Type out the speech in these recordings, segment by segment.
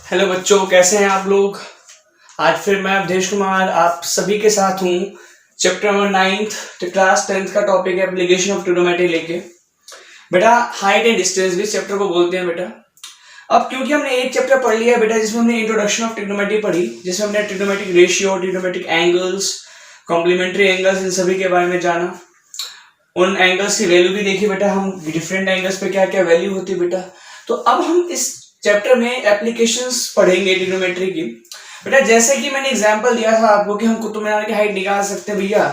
Hello बच्चों, कैसे हैं आप लोग। आज फिर मैं अवधेश कुमार आप सभी के साथ हूँ। Chapter number 9th class 10th का टॉपिक है एप्लीकेशन ऑफ ट्रिग्नोमेट्री लेके। बेटा हाइट एंड डिस्टेंस भी चैप्टर को बोलते हैं बेटा। अब क्योंकि हमने एक चैप्टर पढ़ लिया है बेटा जिसमें हमने इंट्रोडक्शन ऑफ ट्रिग्नोमेट्री पढ़ी, जिसमें हमने trigonometric ratio, trigonometric angles, complementary angles, इन सभी के बारे में जाना। उन एंगल्स की वैल्यू भी देखी बेटा, हम डिफरेंट एंगल्स पे क्या क्या वैल्यू होती है बेटा। तो अब हम इस चैप्टर में एप्लीकेशंस पढ़ेंगे ट्रिग्नोमेट्री की। बेटा जैसे कि मैंने एग्जांपल दिया था आपको कि हम कुतुब मीनार की हाइट निकाल सकते हैं भैया,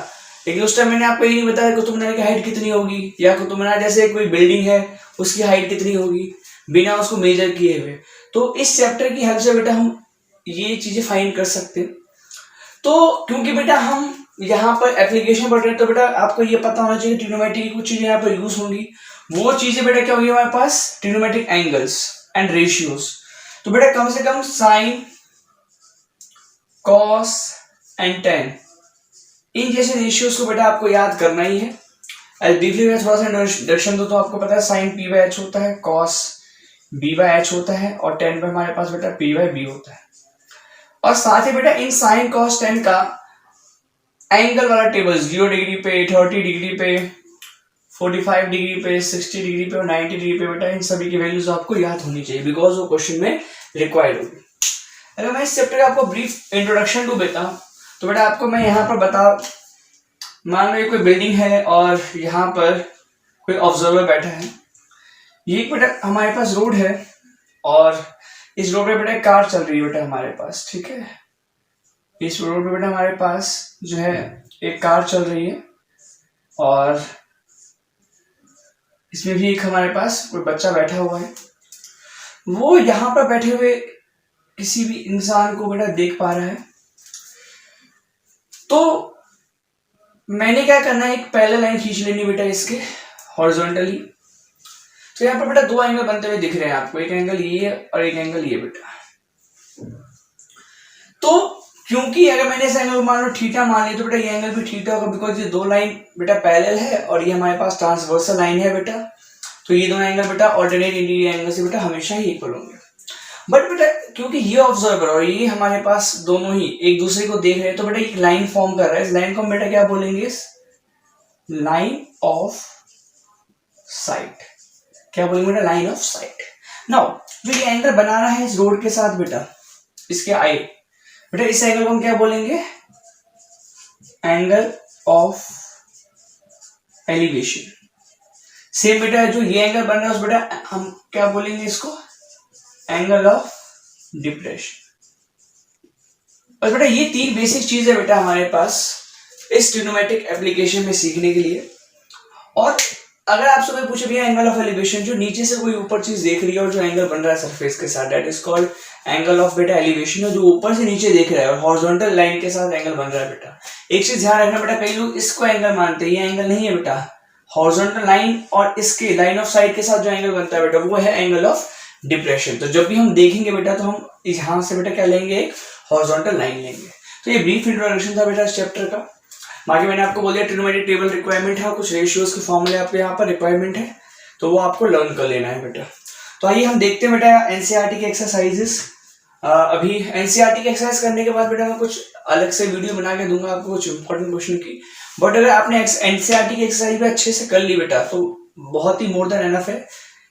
लेकिन उस टाइम मैंने आपको ये नहीं बताया कुतुब मीनार की हाइट कितनी होगी, या कुतुब मीनार जैसे कोई बिल्डिंग है उसकी हाइट कितनी होगी, बिना उसको मेजर किए हुए। तो इस चैप्टर की हेल्प से बेटा हम ये चीजें फाइंड कर सकते हैं। तो क्योंकि बेटा हम यहाँ पर एप्लीकेशन पढ़ रहे हैं तो बेटा आपको ये पता होना चाहिए ट्रिग्नोमेट्री की कुछ चीजें यहाँ पर यूज होंगी। वो चीजें बेटा क्या होगी हमारे पास, ट्रिग्नोमेट्रिक एंगल्स एंड रेशियोज। तो बेटा कम से कम साइन, कॉस एंड टेन, इन जैसे रेशियोज को बेटा आपको याद करना ही है। ब्रीफली मैं थोड़ा सा इंट्रोडक्शन दूं तो आपको पता है साइन पी बाई एच होता है, कॉस बी बाई एच होता है, और टेन पे हमारे पास बेटा पी बाई बी होता है। और साथ ही बेटा इन साइन कॉस टेन का एंगल वाला टेबल 0 डिग्री पे, 30 डिग्री पे, 45 डिग्री पे, 60 डिग्री पे और 90 डिग्री पे बेटा इन सभी की वैल्यूज आपको याद होनी चाहिए, बिकॉज वो क्वेश्चन में रिक्वायर्ड होगी। अगर मैं इस चैप्टर का आपको ब्रीफ इंट्रोडक्शन दूं बेटा, तो बेटा आपको मैं यहाँ पर बता, मान लो ये कोई बिल्डिंग है और यहाँ पर कोई ऑब्जर्वर बैठा है। ये बेटा हमारे पास रोड है और इस रोड पे बेटा कार चल रही है बेटा हमारे पास, ठीक है। इस रोड पे बेटा हमारे पास जो है एक कार चल रही है और इसमें भी एक हमारे पास कोई बच्चा बैठा हुआ है। वो यहाँ पर बैठे हुए किसी भी इंसान को बेटा देख पा रहा है। तो मैंने क्या करना है, एक पैरेलल लाइन खींच लेनी बेटा इसके हॉरिजॉन्टली। तो यहाँ पर बेटा दो एंगल बनते हुए दिख रहे हैं आपको, एक एंगल ये और एक एंगल ये बेटा। तो क्योंकि अगर मैंने इस एंगल को मान लो थीटा मान लिया तो बेटा ये एंगल भी थीटा होगा, बिकॉज ये दो लाइन बेटा पैरेलल है और ये हमारे पास ट्रांसवर्सल लाइन है बेटा। तो ये दोनों एंगल बेटा ऑल्टरनेट इंटीरियर एंगल से बेटा हमेशा ही इक्वल होंगे। बट बेटा क्योंकि ये ऑब्जर्वर और ये हमारे पास दोनों ही एक दूसरे को देख रहे हैं तो बेटा एक लाइन फॉर्म कर रहा है। इस लाइन को हम बेटा क्या बोलेंगे, लाइन ऑफ साइट। क्या बोलेंगे बेटा, लाइन ऑफ साइट। नाउ जो ये एंगल बना रहा है इस रोड के साथ बेटा, इसके आई बेटा, इस एंगल को हम क्या बोलेंगे, एंगल ऑफ एलिवेशन। सेम बेटा जो ये एंगल बन रहा है उस बेटा हम क्या बोलेंगे इसको, एंगल ऑफ डिप्रेशन। और बेटा ये तीन बेसिक चीज है बेटा हमारे पास इस ट्रिग्नोमेट्रिक एप्लीकेशन में सीखने के लिए। और अगर आपसे कोई पूछे भैया एंगल ऑफ एलिवेशन, जो नीचे से कोई ऊपर चीज देख रही है और जो एंगल बन रहा है सरफेस के साथ, that is called angle of बेटा एलिवेशन। जो ऊपर से नीचे देख रहा है और हॉरिजॉन्टल लाइन के साथ एंगल बन रहा है बेटा। एक चीज ध्यान रखना बेटा, कई लोग इसको एंगल मानते हैं, ये एंगल नहीं है बेटा। हॉरिजॉन्टल लाइन और इसके लाइन ऑफ साइट के साथ जो एंगल बनता है बेटा वो है एंगल ऑफ डिप्रेशन। तो जब भी हम देखेंगे बेटा तो हम यहां से बेटा क्या लेंगे, एक हॉरिजॉन्टल लाइन लेंगे। तो ये ब्रीफ इंट्रोडक्शन था बेटा इस चैप्टर का। बाकी मैंने आपको बोल दिया ट्रिग्नोमेट्रिक टेबल रिक्वायरमेंट है, कुछ रेशियोज के फॉर्मूले आपके यहाँ पर रिक्वायरमेंट है, तो वो आपको लर्न कर लेना है बेटा। तो आइए हम देखते हैं बेटा एनसीईआरटी के एक्सरसाइजेस। अभी एनसीईआरटी के एक्सरसाइज करने के बाद बेटा मैं कुछ अलग से वीडियो बना के दूंगा आपको कुछ इंपॉर्टेंट क्वेश्चन की। बट अगर आपने एनसीईआरटी की एक्सरसाइज भी अच्छे से कर ली बेटा तो बहुत ही मोर देन एनफ है।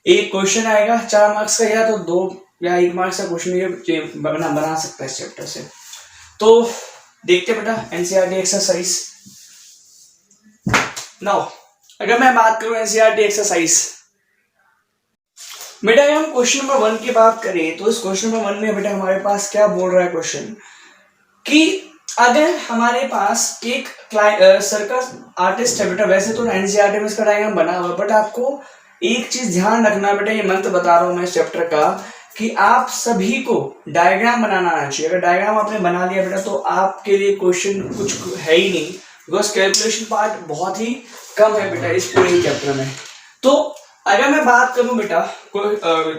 एक क्वेश्चन आएगा 4 मार्क्स का, या तो 2 या 1 मार्क्स का क्वेश्चन ये बना सकता है इस चैप्टर से। तो देखते बेटा एनसीईआरटी एक्सरसाइज। नाउ अगर मैं बात करूं एनसीईआरटी एक्सरसाइज बेटा, अगर हम क्वेश्चन नंबर 1 की बात करें तो इस क्वेश्चन नंबर 1 में बेटा हमारे पास क्या बोल रहा है क्वेश्चन, कि अगर हमारे पास एक सर्कस आर्टिस्ट है बेटा, वैसे तो एनसीईआरटी में इसका डायग्राम बना हुआ है, बट आपको एक चीज ध्यान रखना बेटा, ये मंत्र बता रहा हूं मैं इस चैप्टर का, कि आप सभी को डायग्राम बनाना आना चाहिए। अगर डायग्राम आपने बना लिया बेटा तो आपके लिए क्वेश्चन कुछ है ही नहीं, बिकॉज कैलकुलेशन पार्ट बहुत ही कम है बेटा इस पूरे चैप्टर में। तो अगर मैं बात करूं बेटा कोई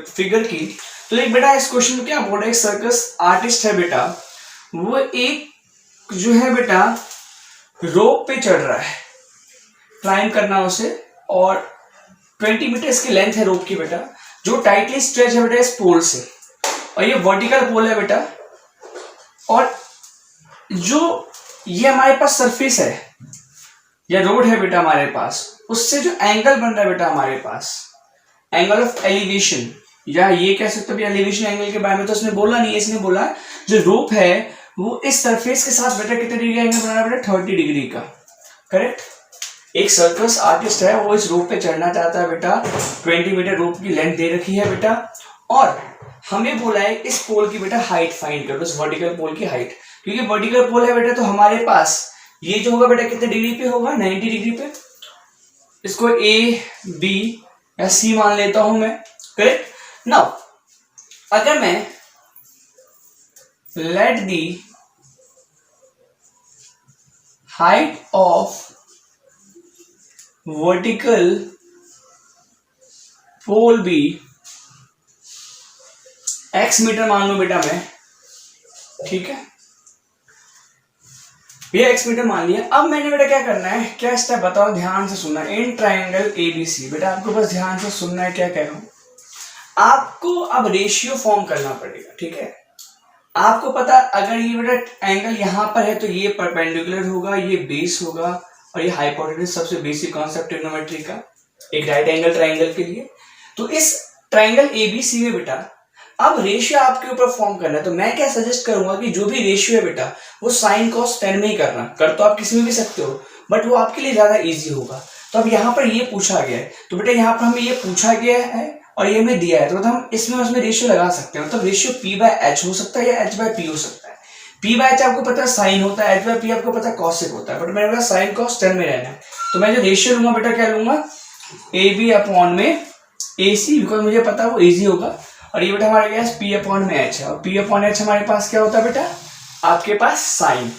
फिगर की, तो एक बेटा इस क्वेश्चन में क्या बोल रहा है, एक सर्कस आर्टिस्ट है बेटा, वो एक जो है बेटा रोप पे चढ़ रहा है, क्लाइंब करना उसे, और 20 मीटर इसकी लेंथ है रोप की बेटा, जो टाइटली स्ट्रेच है बेटा इस पोल से। और ये वर्टिकल पोल है बेटा, और जो ये हमारे पास सरफेस है या रोड है बेटा हमारे पास, उससे जो एंगल बन रहा है बेटा हमारे पास, एंगल ऑफ एलिवेशन, या ये कह सकते हो एलिवेशन एंगल के बारे में तो इसने बोला नहीं है, इसने बोला जो रोप है वो इस सरफेस के साथ बेटा कितने डिग्री का एंगल बना रहा है बेटा, 30 डिग्री का। करेक्ट। एक सर्कस आर्टिस्ट है, वो इस रोप पे चढ़ना चाहता है बेटा, 20 मीटर रोप की लेंथ दे रखी है बेटा, और हमें बोला है इस पोल की बेटा हाइट फाइंड करो, इस वर्टिकल पोल की हाइट। क्योंकि वर्टिकल पोल है बेटा तो हमारे पास ये जो होगा बेटा कितने डिग्री पे होगा, 90 डिग्री पे। इसको ए बी या सी मान लेता हूं मैं। करेक्ट। नाउ अगर मैं let the height of vertical pole be x metre मान लू बेटा मैं, ठीक है, ये x मीटर मान लिया। अब मैंने बेटा क्या करना है, क्या स्टेप बताओ, ध्यान से सुनना। इन ट्राइंगल एबीसी बेटा आपको बस ध्यान से सुनना है, क्या कह रहा हूं आपको। अब रेशियो फॉर्म करना पड़ेगा, ठीक है। आपको पता अगर ये बेटा एंगल यहां पर है तो ये परपेंडिकुलर होगा, ये बेस होगा, और ये हाइपोटेनस, सबसे बेसिक कॉन्सेप्ट ट्रिग्नोमेट्री का, एक राइट एंगल ट्राइंगल के लिए। तो इस ट्राइंगल एबीसी में बेटा अब रेशियो आपके ऊपर फॉर्म करना है। तो मैं क्या सजेस्ट करूंगा कि जो भी रेशियो है बेटा वो साइन कॉस टेन में ही करना। कर तो आप किसी में भी सकते हो, बट वो आपके लिए ज्यादा इजी होगा। तो अब यहाँ पर ये पूछा गया है, तो बेटा यहाँ पर हमें ये पूछा गया है और ये हमें दिया है, तो हम इसमें उसमें रेशियो लगा सकते हैं। मतलब रेशियो पी बाय एच हो सकता है या एच बाय पी हो सकता है। पी बाय एच आपको पता है साइन होता है, एच बाय पी आपको पता है कॉसेक होता है, बट मैंने बोला साइन कॉस टेन में रहना है। तो मैं जो रेशियो लूंगा बेटा क्या लूंगा, ए बी अपॉन में ए सी, बिकॉज मुझे पता है वो इजी होगा। और ये बेटा हमारे पास पी अपॉन में एच है, और पी अपॉन एच हमारे पास क्या होता है बेटा, आपके पास साइन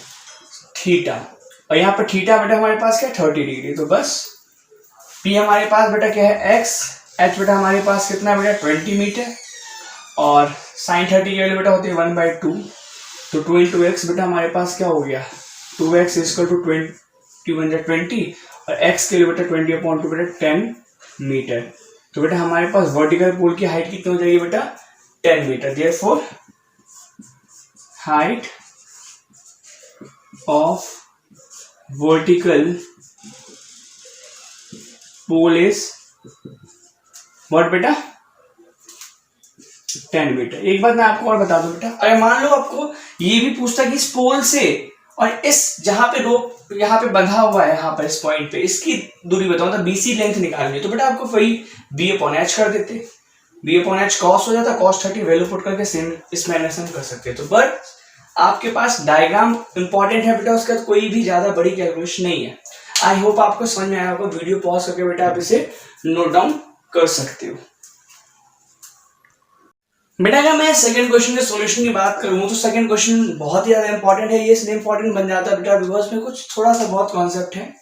थीटा, और यहाँ पर थीटा बेटा हमारे पास क्या 30 डिग्री। तो बस पी हमारे पास बेटा क्या है एक्स, एच बेटा हमारे पास कितना है बेटा 20 मीटर, और साइन 30 की वैल्यू बेटा होती है 1/2। तो 2 इंटू एक्स बेटा हमारे पास क्या हो गया, 2x इक्वल टू 20, और x के लिए बेटा 20/2 बेटा 10 मीटर। तो बेटा हमारे पास वर्टिकल पोल की हाइट कितनी हो जाएगी बेटा 10 metre. Therefore height of vertical pole is what बेटा 10 मीटर। एक बात मैं आपको और बता दूं बेटा, अगर मान लो आपको ये भी पूछता कि इस पोल से और इस जहां पे रोप यहाँ पे बंधा हुआ है, यहाँ पर इस पॉइंट पे इसकी दूरी बताओ, मतलब बीसी लेंथ निकालनी है, तो बेटा आपको वही बी अपॉन एच कर देते, बी अपॉन एच कॉस हो जाता, कॉस 30 वैल्यू पुट करके सेम इस मैनर से हम कर सकते हैं। तो बट आपके पास डायग्राम इंपॉर्टेंट है बेटा, उसका कोई भी ज्यादा बड़ी कैलकुलेशन नहीं है। आई होप आपको समझ में आया होगा। वीडियो पॉज करके बेटा आप इसे नोट डाउन कर सकते हो। बेटा अगर मैं सेकंड क्वेश्चन के सॉल्यूशन की बात करूं तो सेकंड क्वेश्चन बहुत ही ज्यादा इंपॉर्टेंट है। ये इसलिए इंपॉर्टेंट बन जाता है बेटा बिकॉज में कुछ थोड़ा सा बहुत कॉन्सेप्ट है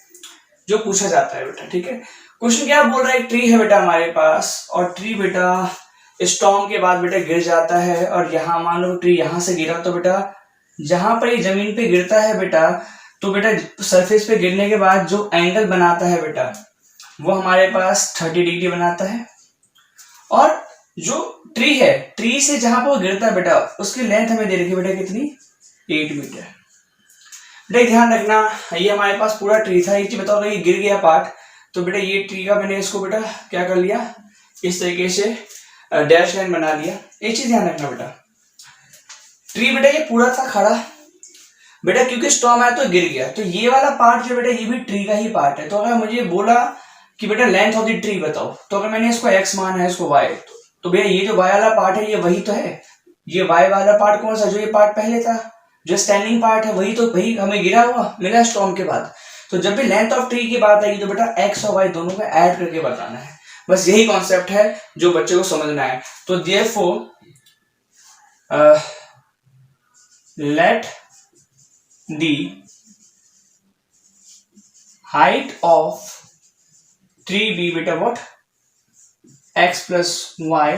जो पूछा जाता है बेटा, ठीक है। क्वेश्चन क्या बोल रहा है, एक ट्री है बेटा हमारे पास, और ट्री बेटा स्टॉर्म के बाद बेटा गिर जाता है, और यहाँ मान लो ट्री यहाँ से गिरा, तो बेटा जहां पर ये जमीन पे गिरता है बेटा, तो बेटा सरफेस पे गिरने के बाद जो एंगल बनाता है बेटा वो हमारे पास 30 डिग्री बनाता है। और जो ट्री है, ट्री से जहां पर वो गिरता है बेटा उसकी लेंथ हमें दे रखी बेटा कितनी, 8 मीटर। बेटा ध्यान रखना, ये हमारे पास पूरा ट्री था, ये बताओ ये गिर गया पार्ट, तो बेटा ये ट्री का मैंने इसको बेटा क्या कर लिया, इस तरीके से डैश लाइन बना दिया। एक चीज ध्यान रखना बेटा, ट्री बेटा ये पूरा था खड़ा बेटा, क्योंकि स्टॉर्म आया तो गिर गया, तो ये वाला पार्ट जो बेटा ये भी ट्री का ही पार्ट है। तो अगर मुझे बोला कि बेटा लेंथ ऑफ द ट्री बताओ, तो अगर मैंने इसको x माना है, इसको y, तो भैया ये जो y वाला पार्ट है ये वही तो है। ये y वाला पार्ट कौन सा, जो ये पार्ट पहले था, जो स्टैंडिंग पार्ट है वही तो, वही हमें गिरा हुआ मिला स्टॉर्म के बाद। तो जब भी लेंथ ऑफ ट्री की बात आएगी तो बेटा x और y दोनों को ऐड करके बताना है। बस यही कॉन्सेप्ट है जो बच्चे को समझना है। तो therefore let the height of tree be बेटा what x plus y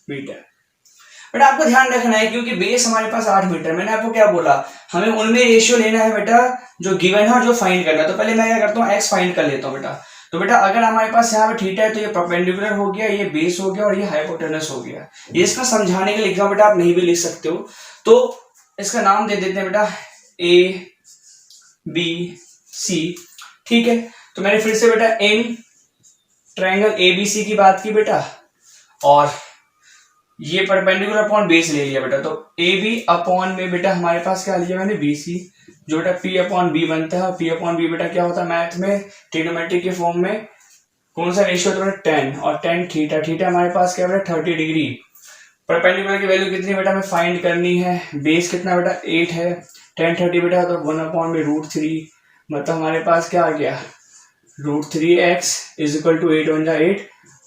metre. बेटा आपको ध्यान रखना है क्योंकि बेस हमारे पास 8 मीटर, मैंने आपको क्या बोला, हमें उनमें रेशियो लेना है बेटा जो गिवन है और जो फाइंड करना है। तो पहले मैं क्या करता हूँ x फाइंड कर लेता हूँ बेटा। तो बेटा अगर हमारे पास यहाँ पे थीटा है तो ये परपेंडिकुलर हो गया, ये बेस हो गया और ये हाइपोटेनस हो गया। ये इसका समझाने के लिए लिखा बेटा, आप नहीं भी लिख सकते हो। तो इसका नाम दे देते हैं बेटा ए बी सी, ठीक है। तो मैंने फिर से बेटा इन ट्रायंगल एबीसी की बात की बेटा, और ये परपेंडिकुलर अपॉन बेस ले लिया बेटा। तो ए बी अपॉन में बेटा हमारे पास क्या लिया मैंने, बी सी, जो बेटा पी अपॉन बी बनता है। और पी अपॉन बी बेटा क्या होता है मैथ में, ट्रिग्नोमेट्री के फॉर्म में कौन सा रेशियो होता है बेटा, 10, और 10 थीटा। थीटा हमारे पास क्या बेटा 30 डिग्री। परपेंडिकुलर की वैल्यू कितनी बेटा हमें फाइंड करनी है, बेस कितना बेटा 8 है, 10 30 बेटा तो 1 अपॉन में √3, मतलब हमारे पास क्या आ गया √3x is equal to 8 × 8,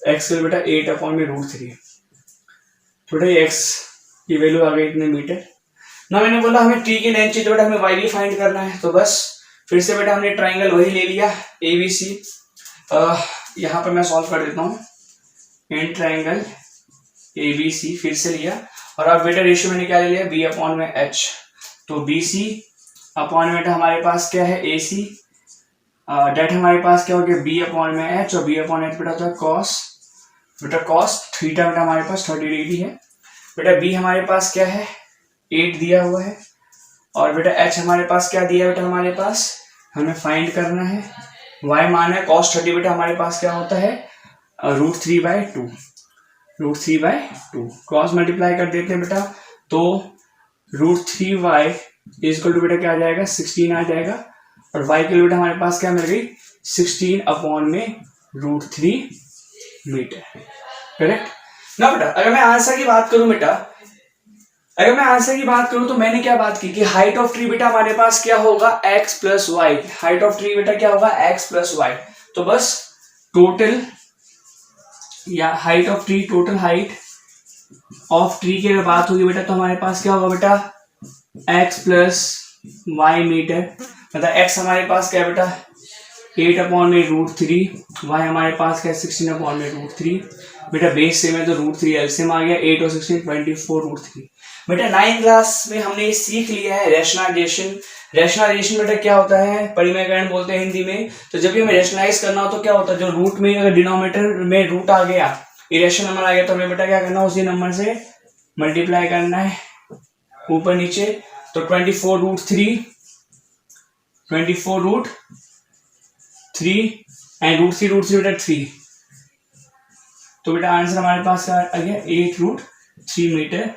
x के बेटा 8 अपॉन में √3, थोड़ा x की वैल्यू आ गई इतने मीटर ना। मैंने बोला हमें t की लेंथ चाहिए तो बेटा हमें y भी फाइंड करना है। तो बस फिर से बेटा हमने ट्राइंगल वही ले लिया ABC, यहाँ पर मैं सॉल्व कर देता हूँ। इन ट्राइंगल ABC फिर से लिया, और अब बेटा रेशियो मैंने क्या ले लिया, b अपॉन में h। तो BC अपॉन में बेटा हमारे पास क्या है AC, डेट हमारे पास क्या हो गया b अपॉन में h, और b अपॉन h बेटा होता है cos, बेटा cos थीटा बेटा हमारे पास 30 डिग्री है। बेटा b हमारे पास क्या है 8 दिया हुआ है, और बेटा h हमारे पास क्या दिया बेटा, हमारे पास हमें फाइंड करना है y मान है cos 30 बेटा हमारे पास क्या होता है √3/2, √3/2 क्रॉस मल्टीप्लाई कर देते हैं बेटा। तो √3y इज इक्वल टू बेटा क्या आ जाएगा 16 आ जाएगा, और y के लिए बेटा हमारे पास क्या मिल गई 16 अपॉन में √3 मीटर, करेक्ट ना बेटा। अगर मैं आंसर की बात करूं बेटा, अगर मैं आंसर की बात करूं तो मैंने क्या बात की कि हाइट ऑफ ट्री बेटा हमारे पास क्या होगा x plus y, height of tree बेटा क्या होगा x प्लस वाई। तो बस टोटल या height of tree, total height of tree की अगर बात होगी बेटा तो हमारे पास क्या होगा बेटा x प्लस वाई मीटर, मतलब x हमारे पास क्या है बेटा 8 अपॉन में √3, y हमारे पास क्या है 16 अपॉन में √3, बेटा बेस सेम है तो √3 एलसीएम आ गया, 8 और 16 24 √3। बेटा 9th क्लास में हमने ये सीख लिया है रैशनलाइजेशन। रैशनलाइजेशन बेटा क्या होता है, परिमेयकरण बोलते हैं हिंदी में। तो जब भी हमें रैशनलाइज करना हो तो क्या होता है, जो रूट में अगर डिनोमिनेटर में रूट आ गया, इरेशनल नंबर आ गया, तो हमें बेटा क्या करना है उसी नंबर से मल्टीप्लाई करना है ऊपर नीचे। तो 24 √3 एंड √3 बेटा 3, तो बेटा आंसर हमारे पास क्या आ गया 8 √3 मीटर।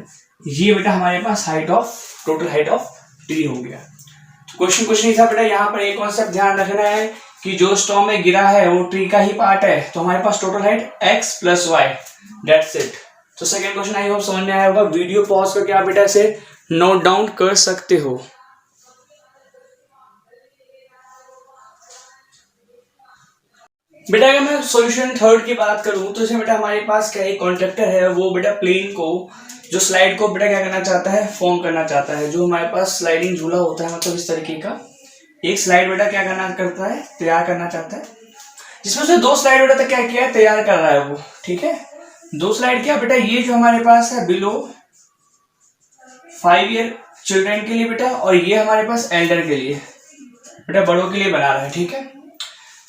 ये बेटा हमारे पास height of, total height of tree हो गया। तो क्वेश्चन कुछ नहीं था बेटा, यहाँ पर एक कॉन्सेप्ट ध्यान रखना है कि जो स्टॉर्म में गिरा है वो ट्री का ही पार्ट है, तो हमारे पास total height x plus y, that's it. तो सेकंड क्वेश्चन आई होप समझ में आया होगा। वीडियो पॉज करके आप बेटा इसे नोट डाउन कर सकते हो। बेटा अगर मैं सॉल्यूशन थर्ड की बात करूं तो इसमें बेटा हमारे पास क्या एक कॉन्ट्रैक्टर है, वो बेटा प्लेन को, जो स्लाइड को बेटा क्या करना चाहता है, फॉर्म करना चाहता है। जो हमारे पास स्लाइडिंग झूला होता है, मतलब इस तरीके का एक स्लाइड बेटा क्या करना करता है, तैयार करना चाहता है, जिसमें से 2 स्लाइड बेटा क्या किया है, तैयार कर रहा है वो, ठीक है। 2 स्लाइड क्या बेटा, ये जो हमारे पास है बिलो 5 ईयर चिल्ड्रन के लिए बेटा, और ये हमारे पास एल्डर के लिए बेटा, बड़ों के लिए बना रहा है, ठीक है।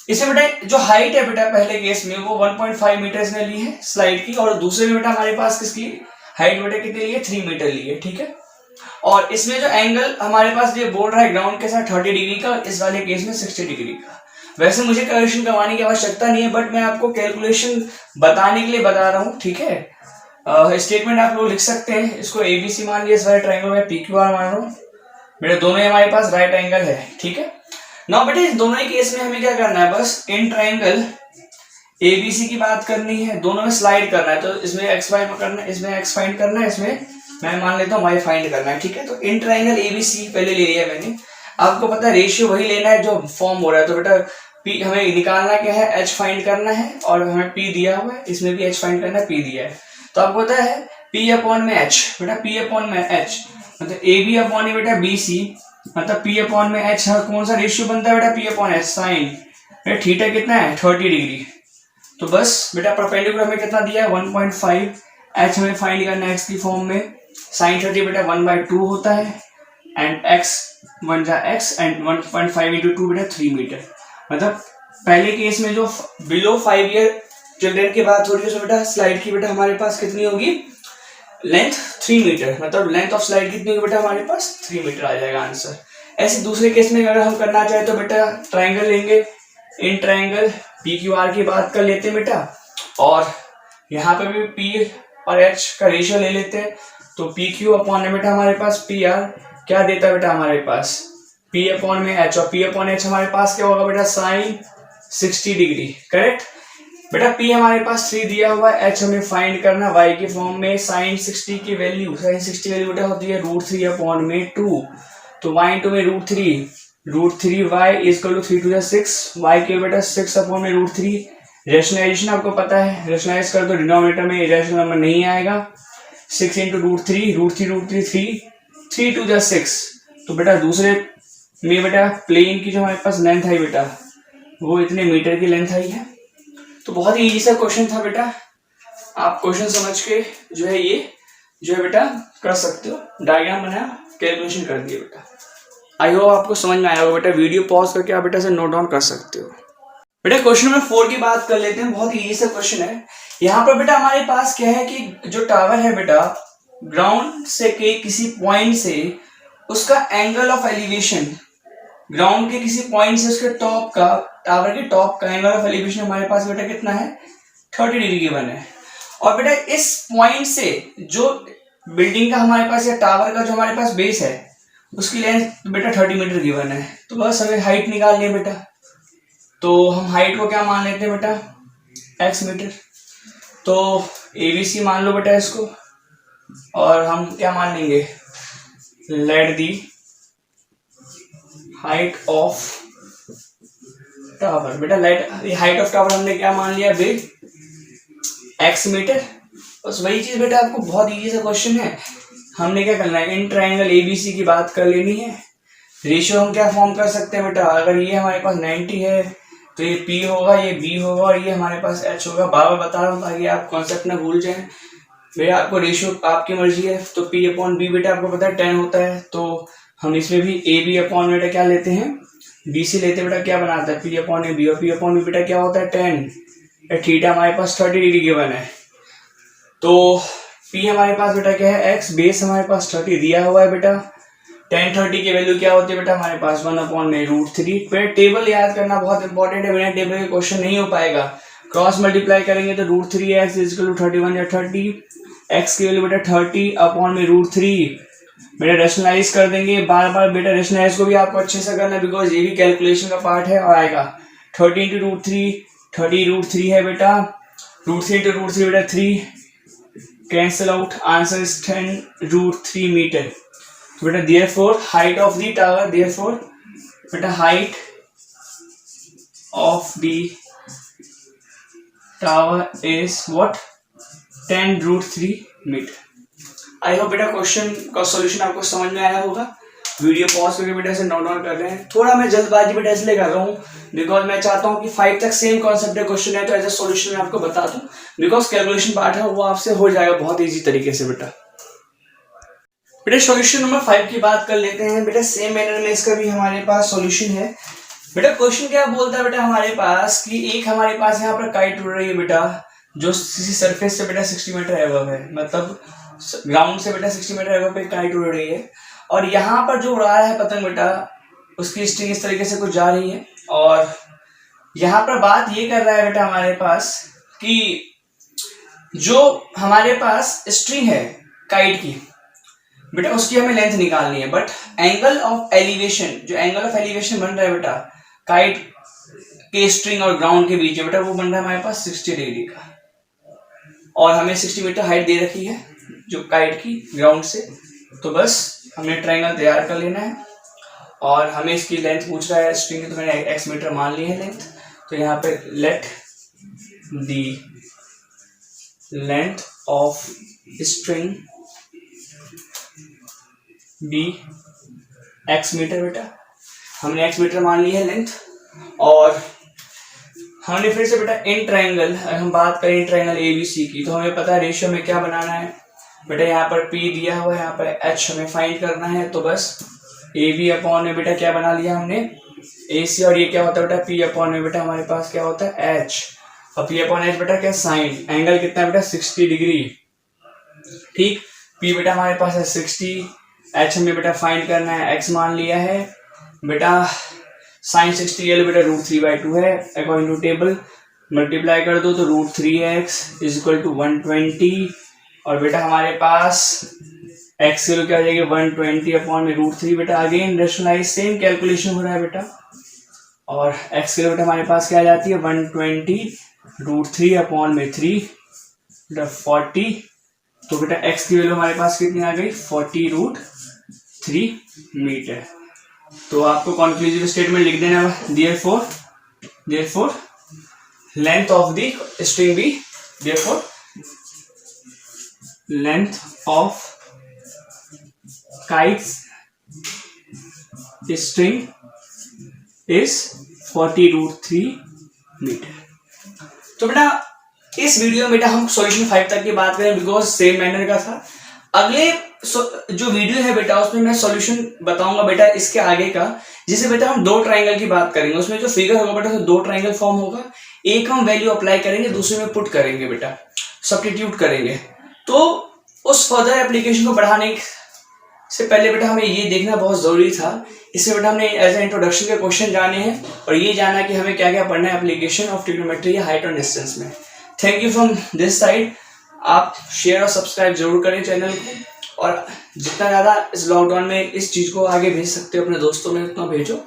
इसे बेटा जो हाइट है बेटा पहले केस में वो 1.5 मीटर ने ली है स्लाइड की, और दूसरे में बेटा हमारे पास किसकी हाइट बेटा कितनी ली है 3 मीटर ली है, ठीक है। और इसमें जो एंगल हमारे पास ये बोल रहा है ग्राउंड के साथ 30 डिग्री का, इस वाले केस में 60 डिग्री का। वैसे मुझे कैलकुलेशन करवाने की आवश्यकता नहीं है, बट मैं आपको कैलकुलेशन बताने के लिए बता रहा हूँ, ठीक है। स्टेटमेंट आप लोग लिख सकते हैं, इसको ABC मान लिया, इस वाले ट्रायंगल में PQR मान लो बेटा, दोनों ही हमारे पास राइट एंगल है, ठीक है। ना बेटा इस दोनों ही केस में हमें क्या करना है, बस इन ट्रायंगल ABC की बात करनी है, दोनों में स्लाइड करना है। तो इसमें x y करना है, इसमें x फाइंड करना है, इसमें मैं मान लेता हूँ y फाइंड करना है, ठीक है। तो इन ट्रायंगल ABC पहले ले लिया मैंने। आपको पता है रेशियो वही लेना है जो फॉर्म हो रहा है, तो बेटा P हमें निकालना क्या है, h फाइंड करना है, और हमें P दिया हुआ है, इसमें भी h फाइंड करना है, P दिया है। तो आपको पता है P अपॉन में h बेटा, P अपॉन में h मतलब AB अपॉन बेटा BC, मतलब P अपॉन में h कौन सा रेशियो बनता है बेटा, P अपॉन h साइन बेटा, थीटा कितना है 30 डिग्री। तो बस बेटा परपेंडिकुलर हमें कितना दिया है 1.5, h हमें फाइंड करना है x की फॉर्म में, साइन 30 बेटा 1/2 होता है, एंड x 1 जा x एंड 1.5 × 2 बेटा 3 मीटर, मतलब पहले केस में जो बिलो 5 ईयर चिल्ड्रन की बात हो रही है, तो बेटा स्लाइड की बेटा हमारे पास कितनी होगी, लेंथ 3 मीटर, मतलब लेंथ ऑफ स्लाइड कितनी होगी बेटा हमारे पास 3 मीटर आ जाएगा आंसर। ऐसे दूसरे केस में अगर हम करना चाहे तो बेटा ट्राइंगल लेंगे, in triangle P Q R की बात कर लेते हैं बेटा, और यहाँ पे भी पी और एच का रेशियो ले लेते हैं। तो पी क्यू अपॉन में बेटा हमारे पास पी आर क्या देता है बेटा हमारे पास पी अपॉन में एच, और पी अपॉन एच हमारे पास क्या होगा बेटा साइन 60 डिग्री, करेक्ट बेटा। पी हमारे पास 3 दिया हुआ है, एच हमें फाइंड करना y के फॉर्म में, साइन 60 की वैल्यू, साइन 60 वैल्यू बेटा होती है √3 अपॉन में 2, तो y इंटू में √3 y is equal to 3 to the 6, y के बेटा 6 अपॉन में √3। रेशनलाइजेशन आपको पता है, रेशनलाइज कर दो डिनोमिनेटर में इरेशनल नंबर नहीं आएगा, 6 इंटू √3 3 to the 6। तो बेटा दूसरे में बेटा प्लेन की जो हमारे पास लेंथ है बेटा वो इतने मीटर की लेंथ आई है। तो बहुत ही इजी सा क्वेश्चन था बेटा, आप क्वेश्चन समझ के जो है ये जो है बेटा कर सकते हो, डायग्राम बनाया कैलकुलेशन कर दिया बेटा। आई होप आपको समझ में आया होगा बेटा, वीडियो पॉज करके आप बेटा से नोट डाउन कर सकते हो। बेटा क्वेश्चन नंबर 4 की बात कर लेते हैं, बहुत ही इजी सा क्वेश्चन है। यहाँ पर बेटा हमारे पास क्या है कि जो टावर है बेटा ग्राउंड से के किसी पॉइंट से उसका एंगल ऑफ एलिवेशन, ग्राउंड के किसी पॉइंट से उसके टॉप का, टावर के टॉप का एंगल ऑफ एलिवेशन हमारे पास बेटा कितना है 30 डिग्री गिवन है। और बेटा इस पॉइंट से जो बिल्डिंग का हमारे पास या टावर का जो हमारे पास बेस है उसकी लेंथ बेटा 30 मीटर गिवन है। तो बस हमें हाइट निकालनी है बेटा, तो हम हाइट को क्या मान लेते हैं बेटा x मीटर, तो ABC मान लो बेटा इसको, और हम क्या मान लेंगे late the height of tower, बेटा लेट हाइट ऑफ टावर हमने क्या मान लिया बे x मीटर। बस वही चीज बेटा, आपको बहुत इजी सा क्वेश्चन है, हमने क्या करना है इन ट्राइंगल ABC की बात कर लेनी है। रेशियो हम क्या फॉर्म कर सकते हैं बेटा, अगर ये हमारे पास 90 है तो ये P होगा, ये B होगा और ये हमारे पास H होगा। बार बार बता रहा हूँ ताकि आप कॉन्सेप्ट ना भूल जाएं बेटा, आपको रेशियो आपकी मर्जी है। तो P अपॉन B बेटा आपको पता है 10 होता है, तो हम इसमें भी AB अपॉन बेटा क्या लेते हैं BC लेते हैं बेटा, क्या बनाता है P अपॉन AB, और P अपॉन B बेटा क्या होता है 10, थीटा हमारे पास 30 डिग्री गिवन है। तो P हमारे पास बेटा क्या है x, बेस हमारे पास 30 दिया हुआ है बेटा, 10 30 की वैल्यू क्या होती है बेटा हमारे पास 1 अपॉन में √3। फिर टेबल याद करना बहुत इंपॉर्टेंट है, बिना टेबल के क्वेश्चन नहीं हो पाएगा। क्रॉस मल्टीप्लाई करेंगे तो √3x इज इक्वल टू 31 या 30, x की वैल्यू बेटा 30 अपॉन में √3 बेटा रेशनलाइज कर देंगे। बार बार बेटा रेशनलाइज को भी आपको अच्छे से करना, बिकॉज ये भी कैलकुलेशन का पार्ट है, और आएगा 30 इंटू √3, 30 √3 है बेटा, √3 इंटू √3 बेटा 3, cancel out, answer is 10 √3 metre. तो बेटा therefore height of the tower, therefore बेटा height of the tower is what 10 √3 metre. I hope बेटा क्वेश्चन का सॉल्यूशन आपको समझ में आया होगा। वीडियो पॉज करके बेटा से नोट डाउन कर रहे हैं। थोड़ा मैं जल्दबाजी बेटा इसलिए कर रहा हूँ बिकॉज मैं चाहता हूँ कि 5 तक सेम कॉन्सेप्ट है क्वेश्चन है, तो एज ए सॉल्यूशन मैं आपको बता दूं, बिकॉज कैलकुलेशन पार्ट है वो आपसे हो जाएगा बहुत इजी तरीके से बेटा। बेटा सॉल्यूशन नंबर 5 की बात कर लेते हैं बेटा, सेम मैनर में इसका भी हमारे पास सॉल्यूशन है। बेटा क्वेश्चन क्या बोलता है बेटा हमारे पास कि एक हमारे पास यहाँ पर काइट उड़ रही है बेटा, जो किसी सरफेस से बेटा 60 मीटर एबव है, मतलब ग्राउंड से बेटा 60 मीटर एबव पे काइट उड़ रही है, और यहाँ पर जो उड़ा रहा है पतंग बेटा उसकी स्ट्रिंग इस तरीके से कुछ जा रही है, और यहाँ पर बात ये कर रहा है बेटा हमारे पास कि जो हमारे पास स्ट्रिंग है काइट की बेटा उसकी हमें लेंथ निकालनी है, बट एंगल ऑफ एलिवेशन, जो एंगल ऑफ एलिवेशन बन रहा है बेटा काइट के स्ट्रिंग और ग्राउंड के बीच में बेटा वो बन रहा है हमारे पास 60 डिग्री का, और हमें 60 मीटर हाइट दे रखी है जो काइट की ग्राउंड से। तो बस हमने ट्रायंगल तैयार कर लेना है, और हमें इसकी लेंथ पूछ रहा है स्ट्रिंग की, तो मैंने x मीटर मान ली है लेंथ। तो यहाँ पे let the length of string be x metre बेटा, हमने x मीटर मान ली है लेंथ, और हमने फिर से बेटा इन ट्रायंगल, अगर हम बात करें इन ट्रायंगल ABC की, तो हमें पता है रेशियो में क्या बनाना है बेटा, यहाँ पर P दिया हुआ है, यहाँ पर H हमें फाइंड करना है। तो बस AB अपॉन में बेटा क्या बना लिया हमने AC और ये क्या होता है बेटा P अपॉन में बेटा हमारे पास क्या होता है H, और P अपॉन H बेटा क्या साइन, एंगल कितना है बेटा 60 डिग्री, ठीक। P बेटा हमारे पास है 60, H हमें बेटा फाइंड करना है, X मान लिया है बेटा, साइन 60 ये बेटा √3/2 है अकॉर्डिंग टू टेबल, मल्टीप्लाई कर दो तो √3x इज इक्वल टू 120, और बेटा हमारे पास x की क्या हो जाएगी 120 अपॉन में √3 बेटा, अगेन रेशनलाइज सेम कैलकुलेशन हो रहा है बेटा, और x की बेटा हमारे पास क्या आ जाती है 120 √3 अपॉन में 3 बेटा 40, तो बेटा x की वैल्यू हमारे पास कितनी आ गई 40√3 मीटर। तो आपको कॉन्क्लूसिव स्टेटमेंट लिख देना है, therefore length of the string be, therefore length of kites string is 40√3 metre. तो बेटा इस वीडियो में बेटा हम सॉल्यूशन 5 तक की बात करें बिकॉज सेम मैनर का था। अगले जो वीडियो है बेटा उसमें मैं सॉल्यूशन बताऊंगा बेटा इसके आगे का, जिसे बेटा हम दो ट्राइंगल की बात करेंगे। उसमें जो फिगर होगा बेटा दो ट्राइंगल फॉर्म होगा, एक हम वैल्यू अप्लाई करेंगे, दूसरे में पुट करेंगे बेटा, सब्स्टिट्यूट करेंगे। तो उस फर्दर एप्लीकेशन को बढ़ाने से पहले बेटा हमें ये देखना बहुत जरूरी था। इसमें बेटा हमने एज ए इंट्रोडक्शन के क्वेश्चन जाने हैं और ये जाना कि हमें क्या क्या पढ़ना है एप्लीकेशन ऑफ ट्रिग्नोमेट्री या हाइट और डिस्टेंस में। Thank you from this side. आप शेयर और सब्सक्राइब जरूर करें चैनल को, और जितना ज़्यादा इस लॉकडाउन में इस चीज़ को आगे भेज सकते हो अपने दोस्तों में उतना भेजो,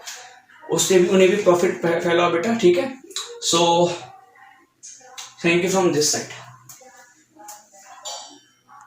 उससे भी उन्हें भी प्रॉफिट फैलाओ बेटा, ठीक है। So thank you from this side.